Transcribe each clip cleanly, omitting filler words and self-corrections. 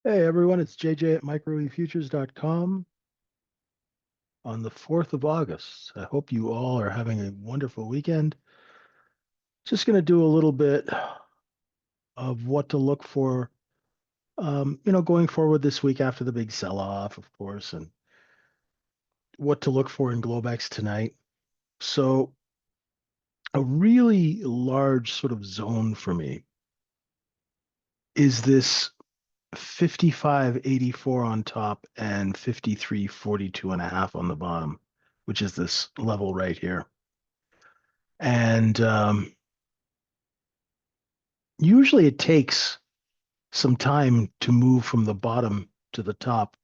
Hey everyone, it's JJ at microwavefutures.com on the 4th of August. I hope you all are having a wonderful weekend. Just going to do a little bit of what to look for, going forward this week after the big sell-off, of course, and what to look for in Globex tonight. So, a really large sort of zone for me is this 55.84 on top and 53.42 and a half on the bottom, which is this level right here. And usually it takes some time to move from the bottom to the top.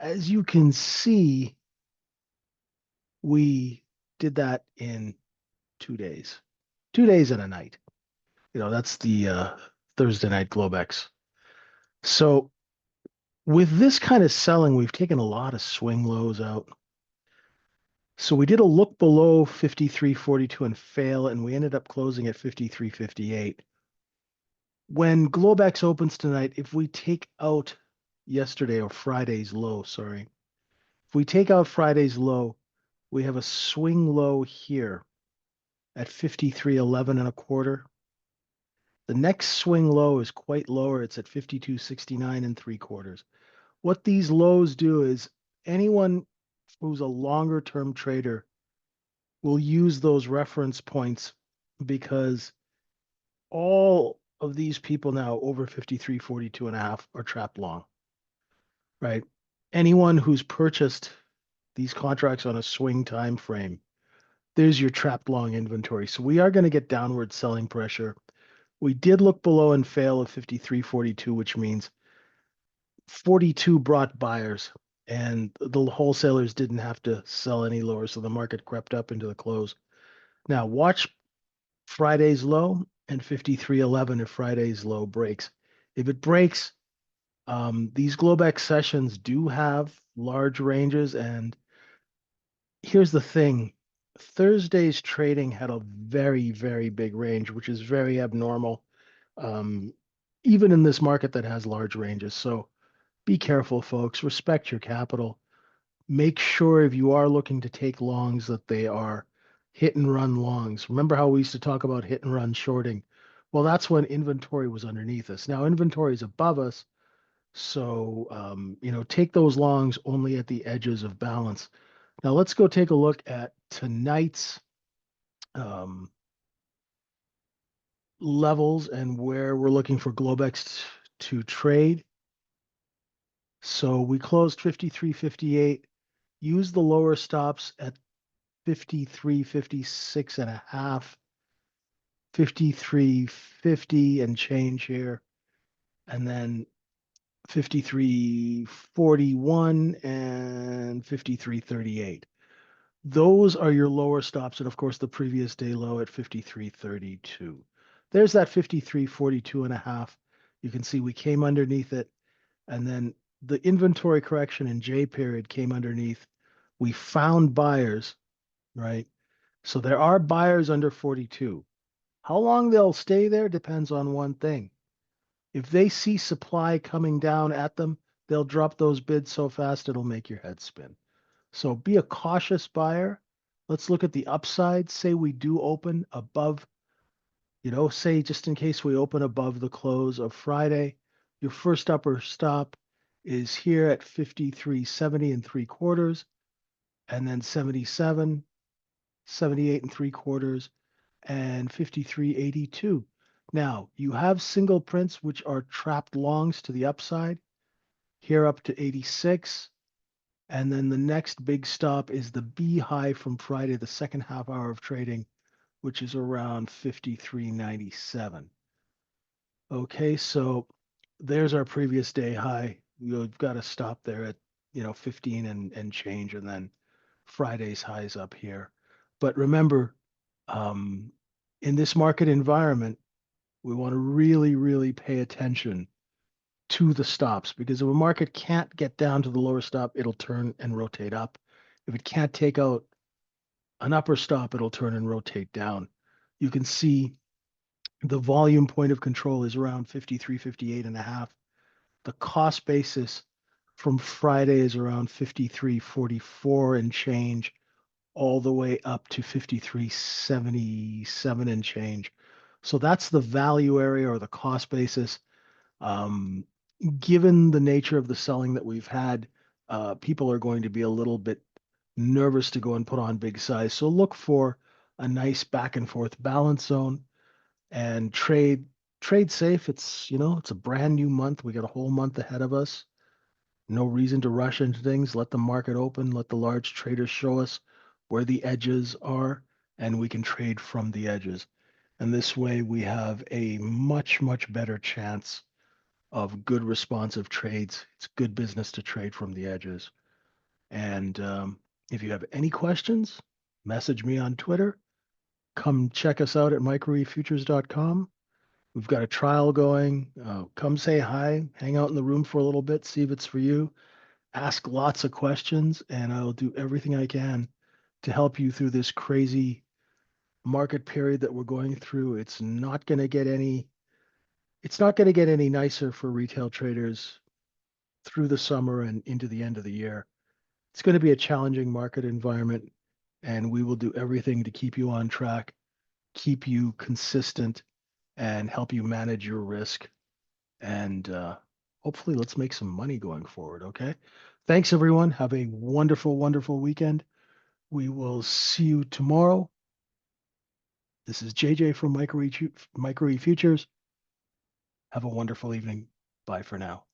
As you can see, we did that in 2 days, 2 days and a night. That's the Thursday night Globex. So with this kind of selling, we've taken a lot of swing lows out. So we did a look below 53.42 and fail, and we ended up closing at 53.58. When Globex opens tonight, if we take out yesterday or Friday's low, sorry, if we take out Friday's low, we have a swing low here at 53.11 and a quarter. The next swing low is quite lower. It's at 52.69 and three quarters. What these lows do is anyone who's a longer term trader will use those reference points because all of these people now over 53.42 and a half are trapped long, right? Anyone who's purchased these contracts on a swing time frame, there's your trapped long inventory. So we are going to get downward selling pressure. We did look below and fail at 53.42, which means 42 brought buyers and the wholesalers didn't have to sell any lower. So the market crept up into the close. Now watch Friday's low and 53.11 if Friday's low breaks. If it breaks, these Globex sessions do have large ranges. And here's the thing. Thursday's trading had a very, very big range, which is very abnormal, um, even in this market that has large ranges. So be careful, folks. Respect your capital. Make sure if you are looking to take longs that they are hit and run longs. Remember how we used to talk about hit and run shorting? Well, that's when inventory was underneath us. Now inventory is above us. So, take those longs only at the edges of balance. Now let's go take a look at tonight's um, levels and where we're looking for Globex to trade. So we closed 53.58. Use the lower stops at 53.56 and a half, 53.50 and change here, and then 53.41 and 53.38. Those are your lower stops. And of course, the previous day low at 53.32. There's that 53.42 and a half. You can see we came underneath it. And then the inventory correction in J period came underneath. We found buyers, right? So there are buyers under 42. How long they'll stay there depends on one thing. If they see supply coming down at them, they'll drop those bids so fast it'll make your head spin. So be a cautious buyer. Let's look at the upside. Say we do open above, say just in case we open above the close of Friday, your first upper stop is here at 53.70 and three quarters, and then 77, 78 and three quarters, and 53.82. Now, you have single prints, which are trapped longs to the upside, here up to 86. And then the next big stop is the B high from Friday, the second half hour of trading, which is around 53.97. Okay, so there's our previous day high. We've got to stop there at, 15 and change, and then Friday's highs up here. But remember, um, in this market environment, we want to really, really pay attention to the stops because if a market can't get down to the lower stop, it'll turn and rotate up. If it can't take out an upper stop, it'll turn and rotate down. You can see the volume point of control is around 53, 58 and a half. The cost basis from Friday is around 53.44 and change, all the way up to 53.77 and change. So that's the value area or the cost basis. Um, Given the nature of the selling that we've had, people are going to be a little bit nervous to go and put on big size. So look for a nice back and forth balance zone and trade safe. It's a brand new month. We got a whole month ahead of us. No reason to rush into things. Let the market open. Let the large traders show us where the edges are, and we can trade from the edges. And this way, we have a much, much better chance of good responsive trades. It's good business to trade from the edges. And if you have any questions, message me on Twitter. Come check us out at microefutures.com. We've got a trial going. Come say hi, hang out in the room for a little bit, see if it's for you. Ask lots of questions, and I'll do everything I can to help you through this crazy market period that we're going through. It's not going to get any nicer for retail traders through the summer and into the end of the year. It's going to be a challenging market environment, and we will do everything to keep you on track, keep you consistent, and help you manage your risk. And hopefully, let's make some money going forward. Okay. Thanks, everyone. Have a wonderful, wonderful weekend. We will see you tomorrow. This is JJ from Micro E Futures. Have a wonderful evening. Bye for now.